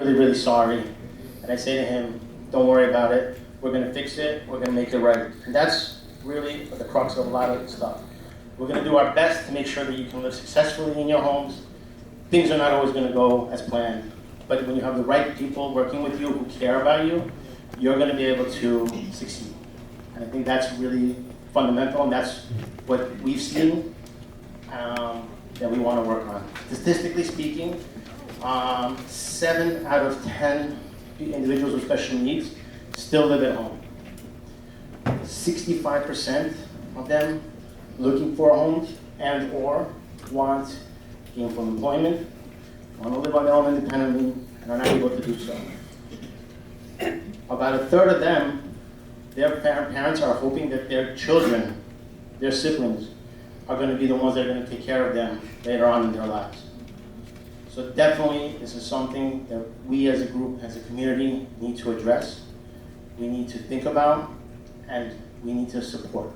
really, really sorry. And I say to him, don't worry about it. We're going to fix it. We're going to make it right. And that's really the crux of a lot of stuff. We're going to do our best to make sure that you can live successfully in your homes. Things are not always going to go as planned. But when you have the right people working with you who care about you, you're going to be able to succeed. And I think that's really fundamental, and that's what we've seen that we want to work on. Statistically speaking, 7 out of 10 individuals with special needs still live at home. 65% of them looking for homes and or want gainful employment, want to live on their own independently, and are not able to do so. About a third of them, their parents are hoping that their children, their siblings, are going to be the ones that are going to take care of them later on in their lives. So definitely, this is something that we as a group, as a community, need to address. We need to think about, and we need to support.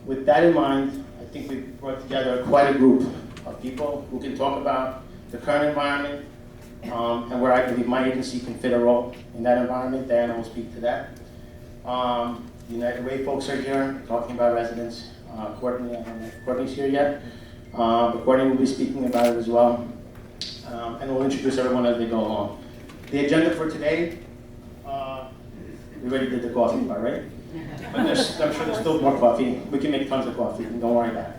With that in mind, I think we've brought together quite a group of people who can talk about the current environment and where I believe my agency can fit a role in that environment. Diana will speak to that. The United Way folks are here talking about residents. Courtney, I don't know if Courtney's here yet, but Courtney will be speaking about it as well. And we'll introduce everyone as they go along. The agenda for today, we already did the coffee part, right? But I'm sure there's still more coffee. We can make tons of coffee, don't worry about it.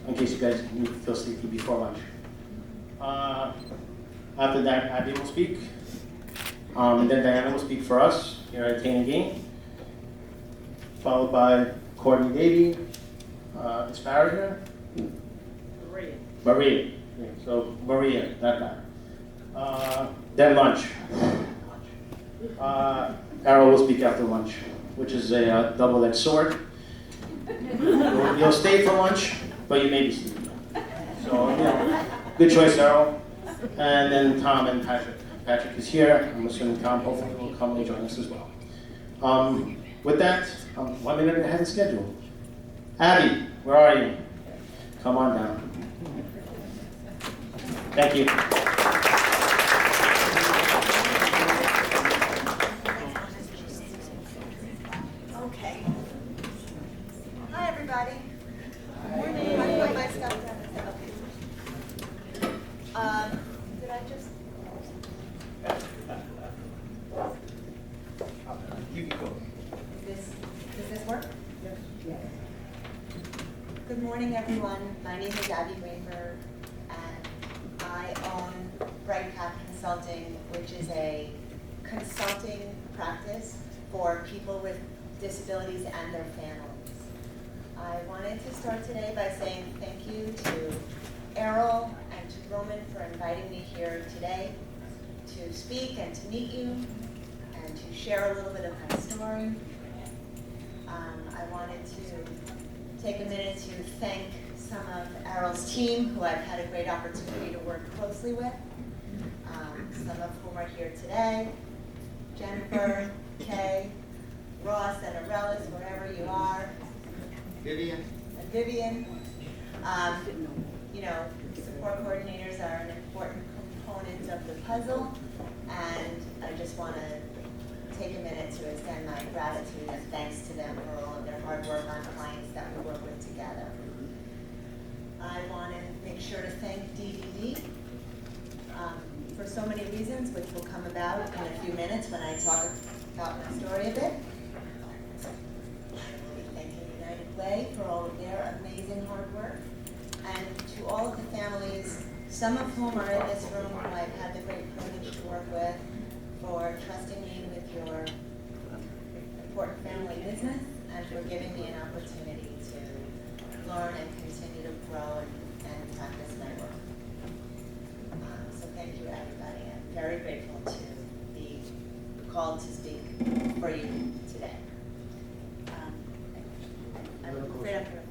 In case you guys need to feel sleepy before lunch. After that, Abbe will speak. And then Diana will speak for us here at Tain & Gain. Followed by Courtney Davey, is Farrah here? Maria. Yeah, so Maria, not that. Then lunch. Errol will speak after lunch, which is a double-edged sword. You'll stay for lunch, but you may be sleeping. So, good choice, Errol. And then Tom and Patrick. Patrick is here. I'm assuming Tom hopefully will come and join us as well. With that, 1 minute ahead of schedule. Abby, where are you? Come on down. Thank you. Okay. Hi, everybody. Good morning. I put my stuff down. Okay. Did I just? You can go. Does this work? Yes. Good morning, everyone. My name is Abbe Greenberg, and I own Bright Path Consulting, which is a consulting practice for people with disabilities and their families. I wanted to start today by saying thank you to Errol and to Roman for inviting me here today to speak and to meet you and to share a little bit of my story. I wanted to take a minute to thank some of Errol's team, who I've had a great opportunity to work closely with, some of whom are here today. Jennifer, Kay, Ross, and Arelis, wherever you are. Vivian. And Vivian. Support coordinators are an important component of the puzzle, and I just want to take a minute to extend my gratitude and thanks to them for all of their hard work on clients that we work with together. I want to make sure to thank DDD for so many reasons, which will come about in a few minutes when I talk about my story a bit. I will be thanking United Way for all of their amazing hard work, and to all of the families, some of whom are in this room who I've had the great privilege to work with, for trusting me with your important family business and for giving me an opportunity to learn and continue to grow and practice my work. So thank you, everybody. I'm very grateful to be called to speak for you today. I'm afraid I'm going to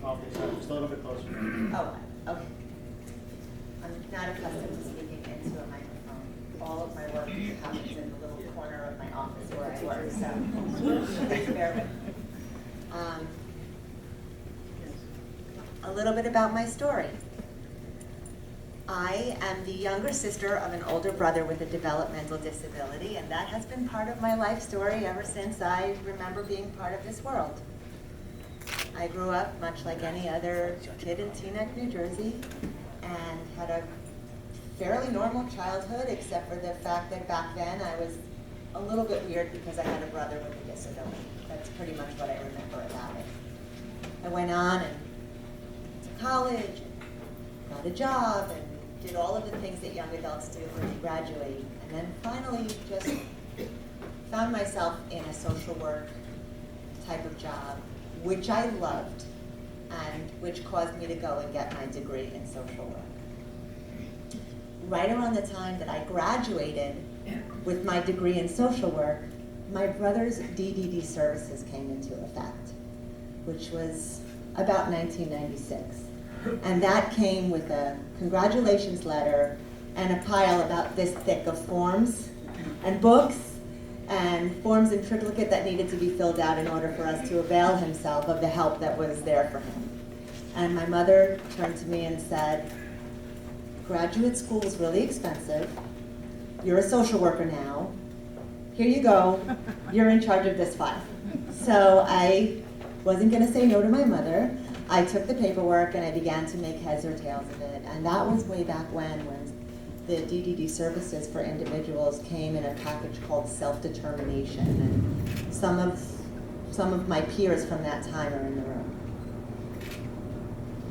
fall. Just a little bit closer. Oh, okay. I'm not accustomed to speaking into a microphone. All of my work happens in the little corner of my office where I work, so please bear with me. A little bit about my story. I am the younger sister of an older brother with a developmental disability, and that has been part of my life story ever since I remember being part of this world. I grew up much like any other kid in Teaneck, New Jersey, and had a fairly normal childhood, except for the fact that back then I was a little bit weird because I had a brother with a disability. That's pretty much what I remember about it. I went on and to college, and got a job, and did all of the things that young adults do when they graduate, and then finally just found myself in a social work type of job, which I loved, and which caused me to go and get my degree in social work. Right around the time that I graduated with my degree in social work, my brother's DDD services came into effect, which was about 1996. And that came with a congratulations letter and a pile about this thick of forms and books and forms in triplicate that needed to be filled out in order for us to avail himself of the help that was there for him. And my mother turned to me and said, graduate school is really expensive. You're a social worker now. Here you go. You're in charge of this file. So I wasn't going to say no to my mother. I took the paperwork and I began to make heads or tails of it. And that was way back when the DDD services for individuals came in a package called self-determination. And some of my peers from that time are in the room.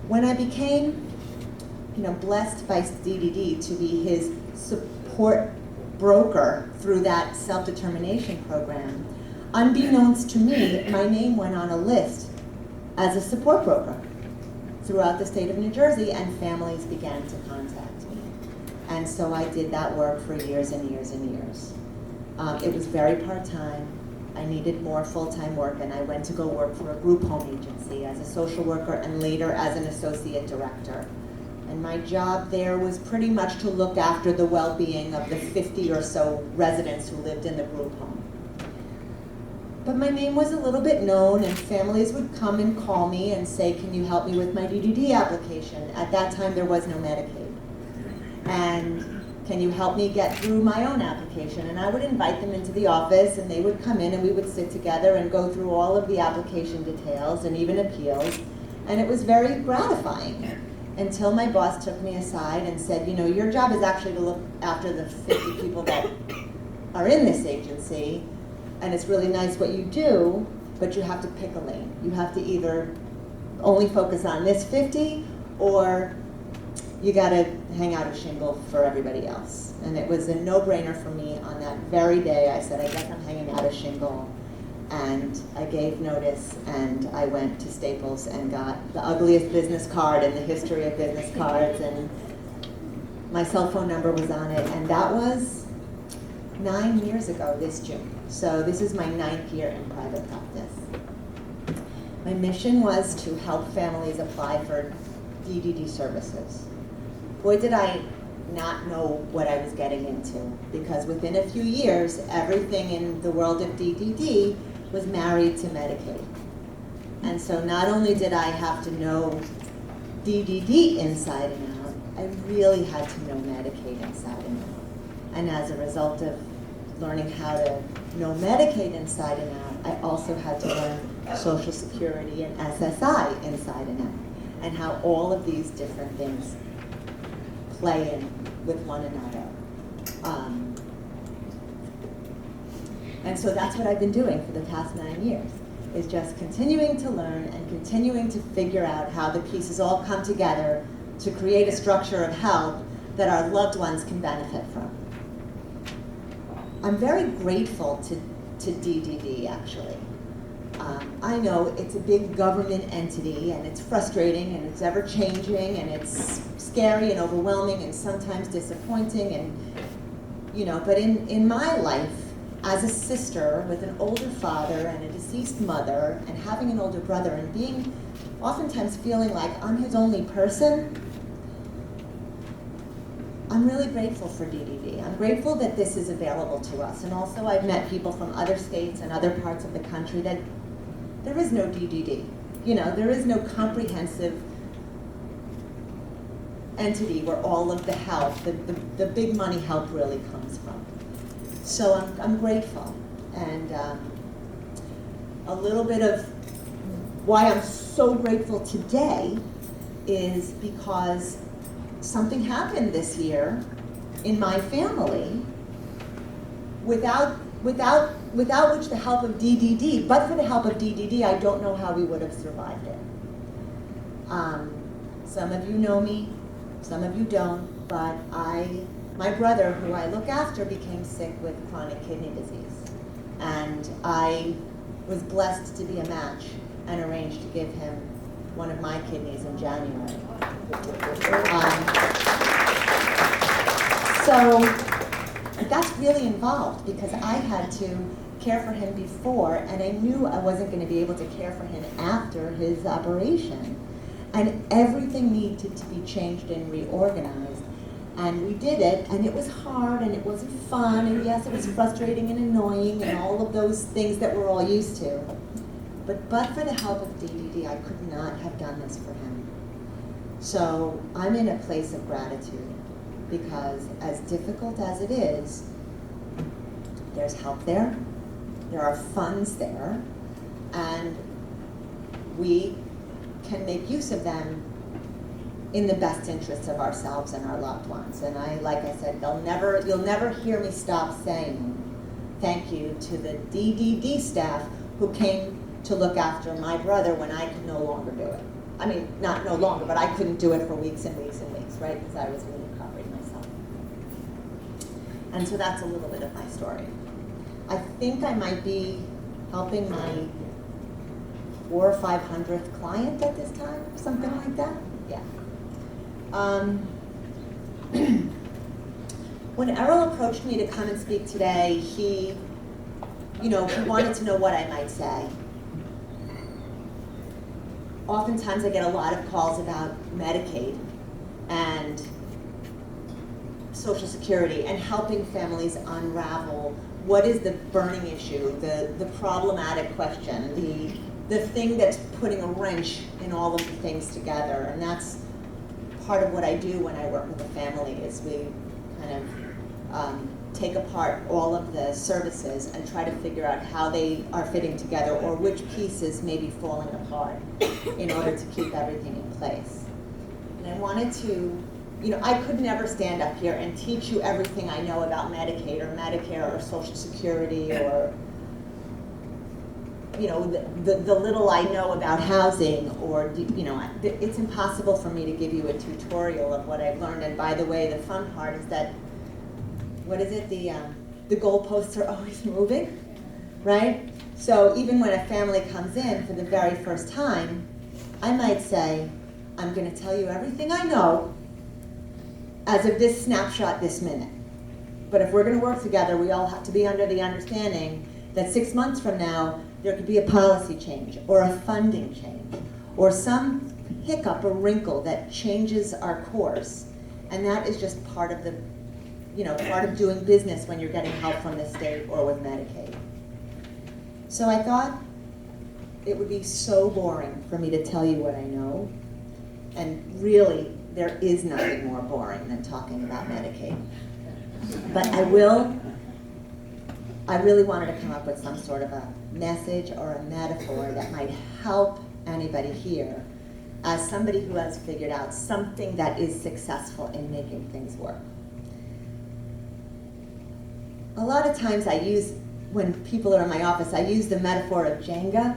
When I became blessed by DDD to be his support broker through that self-determination program, unbeknownst to me, my name went on a list as a support broker throughout the state of New Jersey, and families began to contact me. And so I did that work for years and years and years. It was very part-time. I needed more full-time work, and I went to go work for a group home agency as a social worker and later as an associate director. And my job there was pretty much to look after the well-being of the 50 or so residents who lived in the group home. But my name was a little bit known, and families would come and call me and say, can you help me with my DDD application? At that time, there was no Medicaid. And can you help me get through my own application? And I would invite them into the office, and they would come in, and we would sit together and go through all of the application details and even appeals. And it was very gratifying until my boss took me aside and said, your job is actually to look after the 50 people that are in this agency. And it's really nice what you do, but you have to pick a lane. You have to either only focus on this 50, or you gotta hang out a shingle for everybody else. And it was a no-brainer for me on that very day. I said, I guess I'm hanging out a shingle. And I gave notice, and I went to Staples and got the ugliest business card in the history of business cards, and my cell phone number was on it, and that was 9 years ago this June. So this is my 9th year in private practice. My mission was to help families apply for DDD services. Boy, did I not know what I was getting into, because within a few years, everything in the world of DDD was married to Medicaid. And so not only did I have to know DDD inside and out, I really had to know Medicaid inside and out. And as a result of learning how to know Medicaid inside and out, I also had to learn Social Security and SSI inside and out, and how all of these different things play in with one another. And so that's what I've been doing for the past 9 years, is just continuing to learn and continuing to figure out how the pieces all come together to create a structure of help that our loved ones can benefit from. I'm very grateful to DDD, actually. I know it's a big government entity, and it's frustrating, and it's ever-changing, and it's scary and overwhelming and sometimes disappointing, and but in my life, as a sister with an older father and a deceased mother, and having an older brother, and being oftentimes feeling like I'm his only person, I'm really grateful for DDD. I'm grateful that this is available to us. And also I've met people from other states and other parts of the country that there is no DDD. There is no comprehensive entity where all of the help, the big money help really comes from. So I'm grateful. And a little bit of why I'm so grateful today is because something happened this year in my family without which the help of DDD, but for the help of DDD, I don't know how we would have survived it. Some of you know me, some of you don't, but my brother, who I look after, became sick with chronic kidney disease. And I was blessed to be a match and arranged to give him one of my kidneys in January. So that's really involved because I had to care for him before, and I knew I wasn't going to be able to care for him after his operation. And everything needed to be changed and reorganized. And we did it, and it was hard, and it wasn't fun, and yes, it was frustrating and annoying, and all of those things that we're all used to. But for the help of DDD, I could not have done this for him. So I'm in a place of gratitude, because as difficult as it is, there's help there, there are funds there, and we can make use of them in the best interests of ourselves and our loved ones. And like I said, you'll never hear me stop saying thank you to the DDD staff who came to look after my brother when I could no longer do it. I mean, not no longer, but I couldn't do it for weeks and weeks and weeks, right? Because I was really recovering myself. And so that's a little bit of my story. I think I might be helping my 400th or 500th client at this time, something like that. Yeah. When Errol approached me to come and speak today, he wanted to know what I might say. Oftentimes I get a lot of calls about Medicaid and Social Security and helping families unravel what is the burning issue, the problematic question, the thing that's putting a wrench in all of the things together. And that's part of what I do when I work with a family, is we kind of take apart all of the services and try to figure out how they are fitting together or which pieces may be falling apart in order to keep everything in place. And I wanted to, I could never stand up here and teach you everything I know about Medicaid or Medicare or Social Security or the little I know about housing, or it's impossible for me to give you a tutorial of what I've learned. And by the way, the fun part is that, what is it, the goalposts are always moving, right? So even when a family comes in for the very first time, I might say, I'm going to tell you everything I know as of this snapshot this minute. But if we're going to work together, we all have to be under the understanding that 6 months from now, there could be a policy change or a funding change or some hiccup or wrinkle that changes our course. And that is just part of part of doing business when you're getting help from the state or with Medicaid. So I thought it would be so boring for me to tell you what I know. And really, there is nothing more boring than talking about Medicaid. But I really wanted to come up with some sort of a message or a metaphor that might help anybody here as somebody who has figured out something that is successful in making things work. A lot of times when people are in my office, I use the metaphor of Jenga.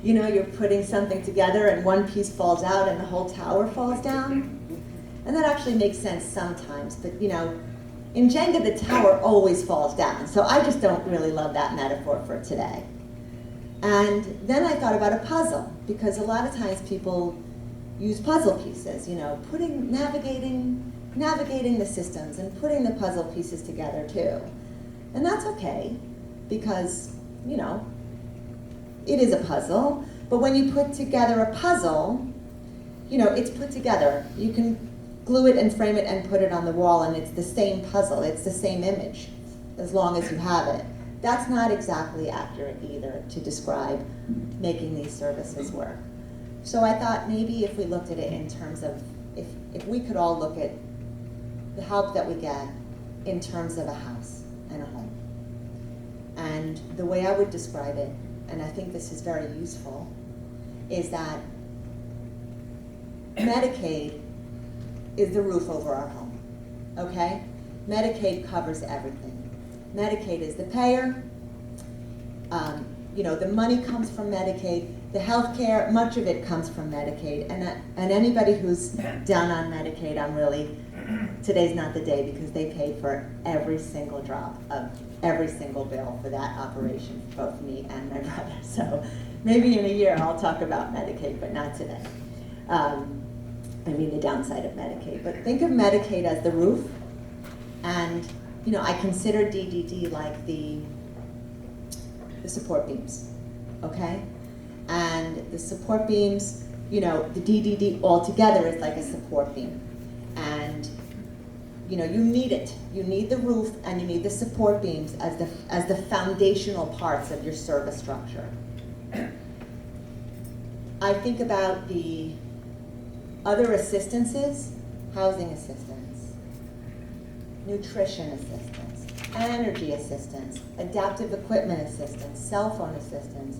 You're putting something together and one piece falls out and the whole tower falls down. And that actually makes sense sometimes, but in Jenga, the tower always falls down. So I just don't really love that metaphor for today. And then I thought about a puzzle, because a lot of times people use puzzle pieces, navigating the systems and putting the puzzle pieces together too. And that's okay, because, it is a puzzle. But when you put together a puzzle, it's put together. You can glue it and frame it and put it on the wall, and it's the same puzzle, it's the same image, as long as you have it. That's not exactly accurate either to describe making these services work. So I thought maybe if we looked at it in terms of if we could all look at the help that we get in terms of a house and a home. And the way I would describe it, and I think this is very useful, is that Medicaid is the roof over our home, okay? Medicaid covers everything. Medicaid is the payer. The money comes from Medicaid. The health care, much of it comes from Medicaid. And anybody who's down on Medicaid, today's not the day, because they paid for every single drop of every single bill for that operation, both me and my brother. So maybe in a year I'll talk about Medicaid, but not today. The downside of Medicaid. But think of Medicaid as the roof, and I consider DDD like the support beams, okay? And the support beams, the DDD altogether is like a support beam. And you need it. You need the roof and you need the support beams as the foundational parts of your service structure. I think about the other assistances: housing assistance, nutrition assistance, energy assistance, adaptive equipment assistance, cell phone assistance.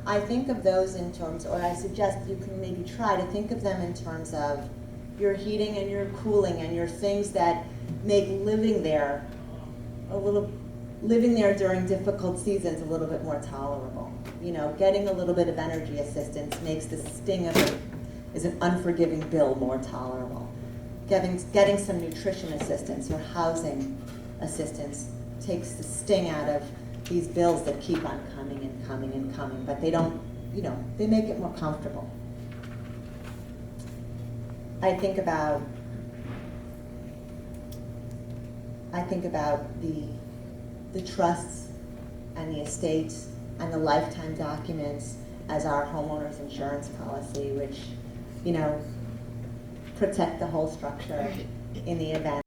I think of those in terms, or I suggest you can maybe try to think of them in terms of your heating and your cooling and your things that make living there during difficult seasons a little bit more tolerable. Getting a little bit of energy assistance makes the sting of it is an unforgiving bill more tolerable. Getting some nutrition assistance or housing assistance takes the sting out of these bills that keep on coming and coming and coming, but they don't, they make it more comfortable. I think about the trusts and the estates and the lifetime documents as our homeowners insurance policy, which, protect the whole structure in the event